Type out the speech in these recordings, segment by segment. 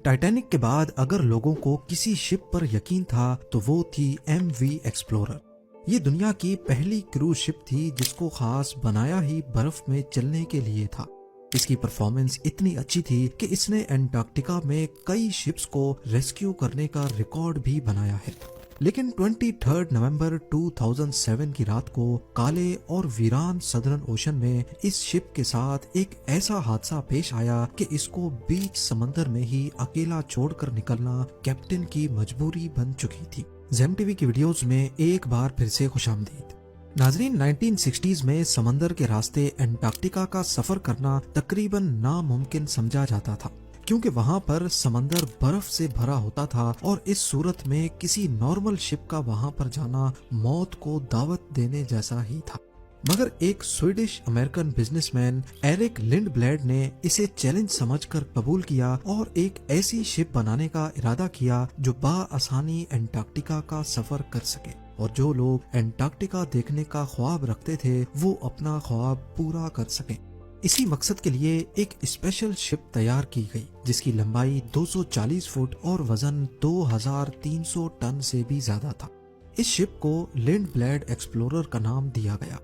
Titanic کے بعد اگر لوگوں کو کسی شپ پر یقین تھا تو وہ تھی ایم وی ایکسپلورر۔ یہ دنیا کی پہلی کروز شپ تھی جس کو خاص بنایا ہی برف میں چلنے کے لیے تھا۔ اس کی پرفارمنس اتنی اچھی تھی کہ اس نے انٹارکٹیکا میں کئی شپس کو ریسکیو کرنے کا ریکارڈ بھی بنایا ہے۔ لیکن 23 نومبر 2007 کی رات کو کالے اور ویران سدرن اوشن میں اس شپ کے ساتھ ایک ایسا حادثہ پیش آیا کہ اس کو بیچ سمندر میں ہی اکیلا چھوڑ کر نکلنا کیپٹن کی مجبوری بن چکی تھی۔ زیم ٹی وی کی ویڈیوز میں ایک بار پھر سے خوش آمدید۔ ناظرین، 1960s میں سمندر کے راستے انٹارکٹیکا کا سفر کرنا تقریباً ناممکن سمجھا جاتا تھا، کیونکہ وہاں پر سمندر برف سے بھرا ہوتا تھا اور اس صورت میں کسی نارمل شپ کا وہاں پر جانا موت کو دعوت دینے جیسا ہی تھا۔ مگر ایک Swedish American businessman Eric Lindblad نے اسے چیلنج سمجھ کر قبول کیا اور ایک ایسی شپ بنانے کا ارادہ کیا جو بآسانی انٹارکٹیکا کا سفر کر سکے، اور جو لوگ انٹارکٹیکا دیکھنے کا خواب رکھتے تھے وہ اپنا خواب پورا کر سکیں۔ اسی مقصد کے لیے ایک اسپیشل شپ تیار کی گئی جس کی لمبائی 240 فٹ اور وزن 2300 ٹن سے بھی زیادہ تھا۔ اس شپ کو لنڈ بلیڈ ایکسپلورر کا نام دیا گیا۔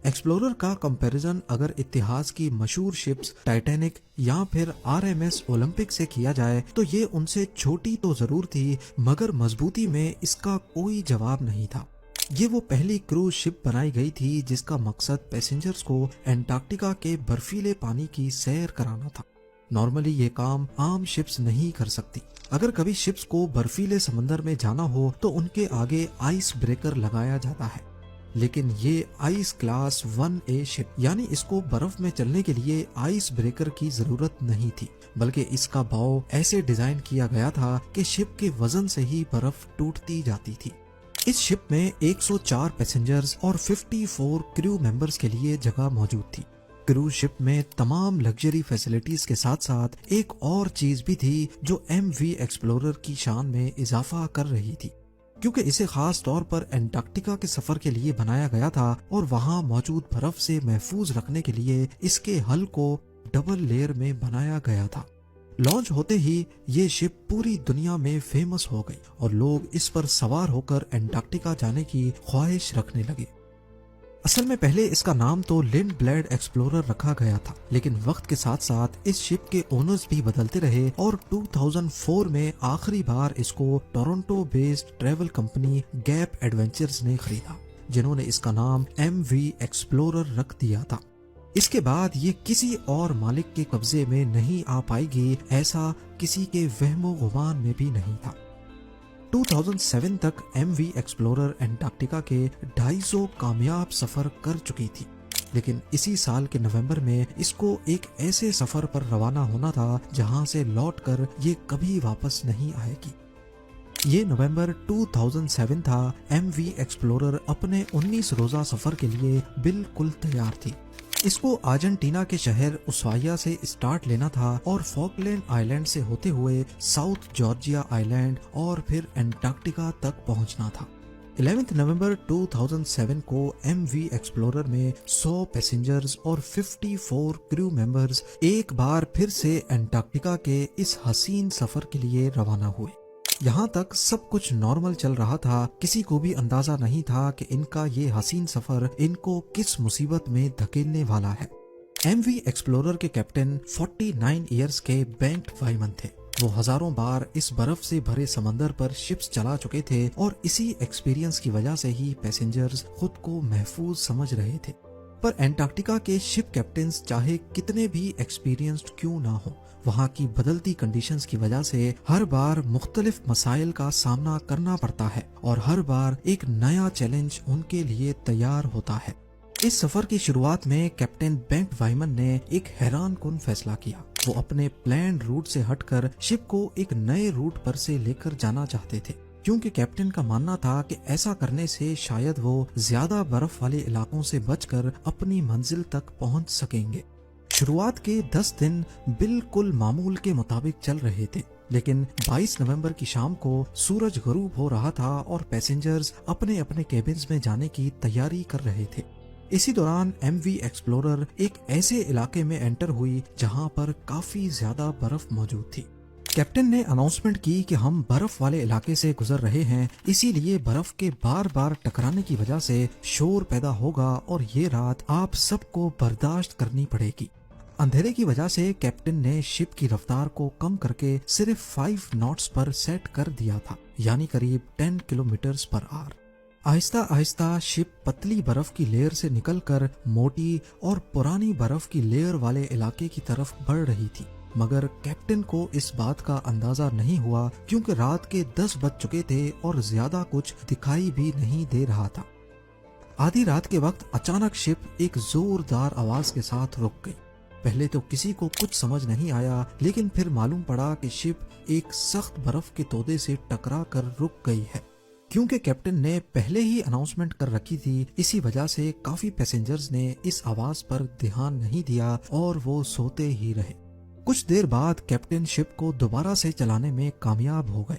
ایکسپلورر کا کمپیریزن اگر اتہاس کی مشہور شپس ٹائٹینک یا پھر RMS اولمپک سے کیا جائے تو یہ ان سے چھوٹی تو ضرور تھی، مگر مضبوطی میں اس کا کوئی جواب نہیں تھا۔ یہ وہ پہلی کروز شپ بنائی گئی تھی جس کا مقصد پیسنجرز کو انٹارکٹیکا کے برفیلے پانی کی سیر کرانا تھا۔ نارملی یہ کام عام شپس نہیں کر سکتی۔ اگر کبھی شپس کو برفیلے سمندر میں جانا ہو تو ان کے آگے آئس بریکر لگایا جاتا ہے، لیکن یہ آئس کلاس 1A شپ، یعنی اس کو برف میں چلنے کے لیے آئس بریکر کی ضرورت نہیں تھی، بلکہ اس کا باؤ ایسے ڈیزائن کیا گیا تھا کہ شپ کے وزن سے ہی برف ٹوٹتی جاتی تھی۔ اس شپ میں 104 پیسنجرز اور 54 کریو ممبرز کے لیے جگہ موجود تھی۔ کروز شپ میں تمام لگژری فیسلٹیز کے ساتھ ساتھ ایک اور چیز بھی تھی جو ایم وی ایکسپلورر کی شان میں اضافہ کر رہی تھی، کیونکہ اسے خاص طور پر انٹارکٹیکا کے سفر کے لیے بنایا گیا تھا اور وہاں موجود برف سے محفوظ رکھنے کے لیے اس کے حل کو ڈبل لیئر میں بنایا گیا تھا۔ لانچ ہوتے ہی یہ شپ پوری دنیا میں فیمس ہو گئی اور لوگ اس پر سوار ہو کر انٹارکٹیکا جانے کی خواہش رکھنے لگے۔ اصل میں پہلے اس کا نام تو لنڈ بلیڈ ایکسپلورر رکھا گیا تھا، لیکن وقت کے ساتھ ساتھ اس شپ کے اونرز بھی بدلتے رہے اور 2004 میں آخری بار اس کو Toronto based travel company gap adventures نے خریدا، جنہوں نے اس کا نام ایم وی ایکسپلورر رکھ دیا تھا۔ اس کے بعد یہ کسی اور مالک کے قبضے میں نہیں آ پائے گی، ایسا کسی کے وہم و گمان میں بھی نہیں تھا۔ 2007 تک ایم وی ایکسپلورر انٹارکٹیکا کے 250 کامیاب سفر کر چکی تھی، لیکن اسی سال کے نومبر میں اس کو ایک ایسے سفر پر روانہ ہونا تھا جہاں سے لوٹ کر یہ کبھی واپس نہیں آئے گی۔ یہ نومبر 2007 تھا۔ ایم وی ایکسپلورر اپنے 19 روزہ سفر کے لیے بالکل تیار تھی۔ اس کو ارجنٹینا کے شہر اسوائیا سے اسٹارٹ لینا تھا اور فاکلینڈ آئی لینڈ سے ہوتے ہوئے ساؤتھ جارجیا آئی لینڈ اور پھر انٹارکٹیکا تک پہنچنا تھا۔ 11 نومبر 2007 کو ایم وی ایکسپلورر میں 100 پیسنجرز اور 54 کریو ممبرز ایک بار پھر سے انٹارکٹیکا کے اس حسین سفر کے لیے روانہ ہوئے۔ یہاں تک سب کچھ نارمل چل رہا تھا، کسی کو بھی اندازہ نہیں تھا کہ ان کا یہ حسین سفر ان کو کس مصیبت میں دھکیلنے والا ہے۔ ایم وی ایکسپلورر کے کیپٹن 49 ایئرز کے بینٹ وائمن تھے۔ وہ ہزاروں بار اس برف سے بھرے سمندر پر شپس چلا چکے تھے اور اسی ایکسپیرینس کی وجہ سے ہی پیسنجرز خود کو محفوظ سمجھ رہے تھے۔ پر انٹارکٹیکا کے شپ کیپٹنز چاہے کتنے بھی ایکسپیرینسڈ کیوں نہ ہو، وہاں کی بدلتی کنڈیشنز کی وجہ سے ہر بار مختلف مسائل کا سامنا کرنا پڑتا ہے اور ہر بار ایک نیا چیلنج ان کے لیے تیار ہوتا ہے۔ اس سفر کی شروعات میں کیپٹن بینٹ وائمن نے ایک حیران کن فیصلہ کیا۔ وہ اپنے پلانڈ روٹ سے ہٹ کر شپ کو ایک نئے روٹ پر سے لے کر جانا چاہتے تھے، کیونکہ کیپٹن کا ماننا تھا کہ ایسا کرنے سے شاید وہ زیادہ برف والے علاقوں سے بچ کر اپنی منزل تک پہنچ سکیں گے۔ شروعات کے 10 دن بالکل معمول کے مطابق چل رہے تھے، لیکن 22 نومبر کی شام کو سورج غروب ہو رہا تھا اور پیسنجرز اپنے اپنے کیبنز میں جانے کی تیاری کر رہے تھے۔ اسی دوران ایم وی ایکسپلورر ایک ایسے علاقے میں انٹر ہوئی جہاں پر کافی زیادہ برف موجود تھی۔ کیپٹن نے اناؤنسمنٹ کی کہ ہم برف والے علاقے سے گزر رہے ہیں، اسی لیے برف کے بار بار ٹکرانے کی وجہ سے شور پیدا ہوگا اور یہ رات آپ سب کو برداشت کرنی پڑے گی۔ اندھیرے کی وجہ سے کیپٹن نے شپ کی رفتار کو کم کر کے صرف 5 ناٹس پر سیٹ کر دیا تھا، یعنی قریب 10 کلومیٹرز پر آور۔ آہستہ آہستہ شپ پتلی برف کی لیئر سے نکل کر موٹی اور پرانی برف کی لیئر والے علاقے کی طرف بڑھ رہی تھی، مگر کیپٹن کو اس بات کا اندازہ نہیں ہوا کیونکہ رات کے 10 بج چکے تھے اور زیادہ کچھ دکھائی بھی نہیں دے رہا تھا۔ آدھی رات کے وقت اچانک شپ ایک زوردار آواز کے ساتھ رک گئی۔ پہلے تو کسی کو کچھ سمجھ نہیں آیا، لیکن پھر معلوم پڑا کہ شپ ایک سخت برف کے تودے سے ٹکرا کر رک گئی ہے۔ کیونکہ کیپٹن نے پہلے ہی اناؤنسمنٹ کر رکھی تھی، اسی وجہ سے کافی پیسنجرز نے اس آواز پر دھیان نہیں دیا اور وہ سوتے ہی رہے۔ کچھ دیر بعد کیپٹن شپ کو دوبارہ سے چلانے میں کامیاب ہو گئے۔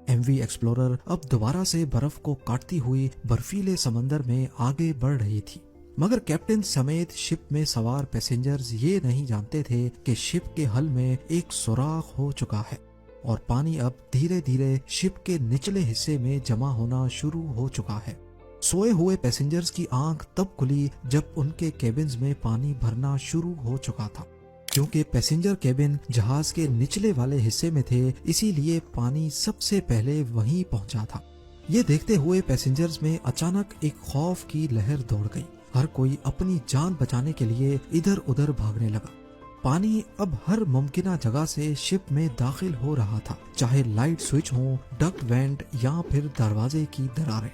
ایم وی ایکسپلورر اب دوبارہ سے برف کو کاٹتی ہوئی برفیلے سمندر میں آگے بڑھ رہی تھی، مگر کیپٹن سمیت شپ میں سوار پیسنجرز یہ نہیں جانتے تھے کہ شپ کے حل میں ایک سوراخ ہو چکا ہے اور پانی اب دھیرے دھیرے شپ کے نچلے حصے میں جمع ہونا شروع ہو چکا ہے۔ سوئے ہوئے پیسنجرز کی آنکھ تب کھلی جب ان کے کیبنز میں پانی بھرنا شروع ہو چکا تھا۔ کیونکہ پیسنجر کیبن جہاز کے نچلے والے حصے میں تھے، اسی لیے پانی سب سے پہلے وہیں پہنچا تھا۔ یہ دیکھتے ہوئے پیسنجرز میں اچانک ایک خوف کی لہر دوڑ گئی۔ ہر کوئی اپنی جان بچانے کے لیے ادھر ادھر بھاگنے لگا۔ پانی اب ہر ممکنہ جگہ سے شپ میں داخل ہو رہا تھا، چاہے لائٹ سوئچ ہوں، ڈکٹ وینٹ یا پھر دروازے کی دراریں۔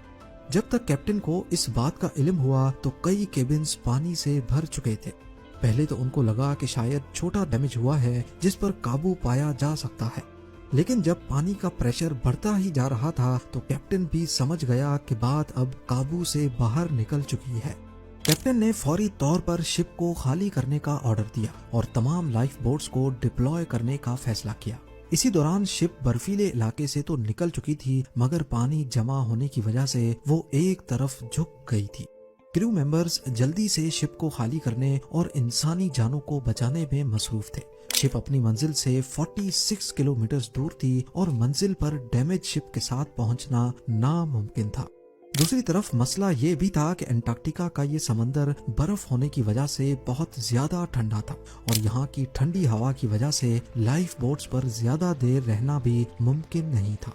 جب تک کیپٹن کو اس بات کا علم ہوا تو کئی کیبنز پانی سے بھر چکے تھے۔ پہلے تو ان کو لگا کہ شاید چھوٹا ڈیمیج ہوا ہے جس پر قابو پایا جا سکتا ہے، لیکن جب پانی کا پریشر بڑھتا ہی جا رہا تھا تو کیپٹن بھی سمجھ گیا کہ بات اب قابو سے باہر نکل چکی ہے۔ کیپٹن نے فوری طور پر شپ کو خالی کرنے کا آرڈر دیا اور تمام لائف بوٹس کو ڈپلوائے کرنے کا فیصلہ کیا۔ اسی دوران شپ برفیلے علاقے سے تو نکل چکی تھی، مگر پانی جمع ہونے کی وجہ سے وہ ایک طرف جھک گئی تھی۔ کریو ممبرز جلدی سے شپ کو خالی کرنے اور انسانی جانوں کو بچانے میں مصروف تھے۔ شپ اپنی منزل سے 46 کلومیٹر دور تھی اور منزل پر ڈیمیج شپ کے ساتھ پہنچنا ناممکن تھا۔ دوسری طرف مسئلہ یہ بھی تھا کہ انٹارکٹیکا کا یہ سمندر برف ہونے کی وجہ سے بہت زیادہ ٹھنڈا تھا اور یہاں کی ٹھنڈی ہوا کی وجہ سے لائف بوٹس پر زیادہ دیر رہنا بھی ممکن نہیں تھا۔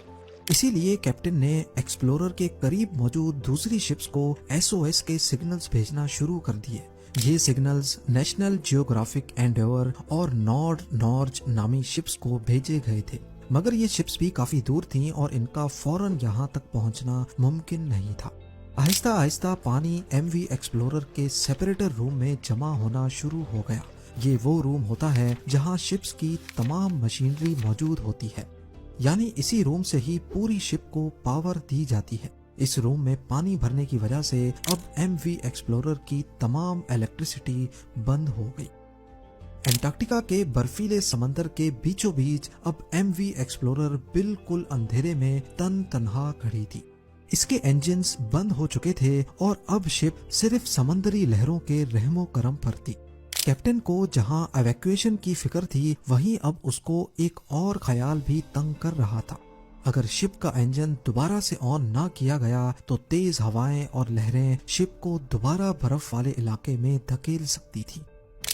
اسی لیے کیپٹن نے ایکسپلورر کے قریب موجود دوسری شپس کو SOS کے سگنلز بھیجنا شروع کر دیے۔ یہ سگنلز نیشنل جیوگرافک اینڈیور اور نارج نامی شپس کو بھیجے گئے تھے، مگر یہ شپس بھی کافی دور تھیں اور ان کا فوراً یہاں تک پہنچنا ممکن نہیں تھا۔ آہستہ آہستہ پانی ایم وی ایکسپلورر کے سیپریٹر روم میں جمع ہونا شروع ہو گیا۔ یہ وہ روم ہوتا ہے جہاں شپس کی تمام مشینری موجود ہوتی ہے، یعنی اسی روم سے ہی پوری شپ کو پاور دی جاتی ہے۔ اس روم میں پانی بھرنے کی وجہ سے اب ایم وی ایکسپلورر کی تمام الیکٹریسٹی بند ہو گئی۔ انٹارکٹیکا کے برفیلے سمندر کے بیچوں بیچ اب ایم وی ایکسپلورر بالکل اندھیرے میں تنہا کھڑی تھی۔ اس کے انجنز بند ہو چکے تھے اور اب شپ صرف سمندری لہروں کے رحم و کرم پر تھی۔ کیپٹن کو جہاں ایویکویشن کی فکر تھی، وہیں اب اس کو ایک اور خیال بھی تنگ کر رہا تھا۔ اگر شپ کا انجن دوبارہ سے آن نہ کیا گیا تو تیز ہوائیں اور لہریں شپ کو دوبارہ برف والے علاقے میں دھکیل سکتی تھی۔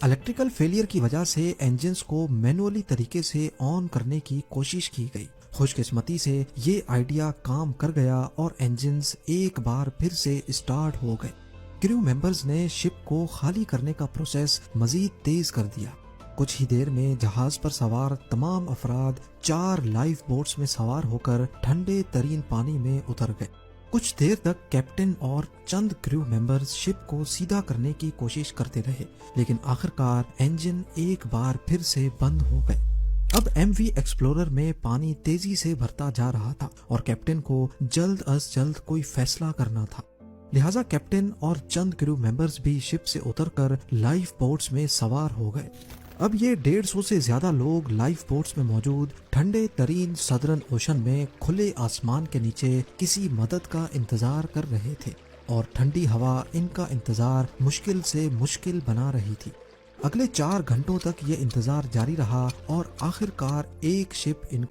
الیکٹریکل فیلئر کی وجہ سے انجنز کو مینولی طریقے سے آن کرنے کی کوشش کی گئی۔ خوش قسمتی سے یہ آئیڈیا کام کر گیا اور انجنز ایک بار پھر سے اسٹارٹ ہو گئے۔ کریو ممبرز نے شپ کو خالی کرنے کا پروسیس مزید تیز کر دیا۔ کچھ ہی دیر میں جہاز پر سوار تمام افراد 4 لائف بوٹس میں سوار ہو کر ٹھنڈے ترین پانی میں اتر گئے۔ کچھ دیر تک کیپٹن اور چند کریو ممبرز شپ کو سیدھا کرنے کی کوشش کرتے رہے، لیکن آخرکار انجن ایک بار پھر سے بند ہو گئے۔ اب ایم وی ایکسپلورر میں پانی تیزی سے بھرتا جا رہا تھا اور کیپٹن کو جلد از جلد کوئی فیصلہ کرنا تھا، لہٰذا کیپٹن اور چند کریو ممبرز بھی شپ سے اتر کر لائف بوٹس میں سوار ہو گئے۔ اب یہ 150 سے زیادہ لوگ لائف بوٹس میں موجود ٹھنڈے ترین سدرن اوشن میں کھلے آسمان کے نیچے کسی مدد کا انتظار کر رہے تھے اور ٹھنڈی ہوا ان کا انتظار مشکل سے مشکل بنا رہی تھی۔ اگلے 4 گھنٹوں تک یہ انتظار جاری رہا اور آخر کار ایک شپ ان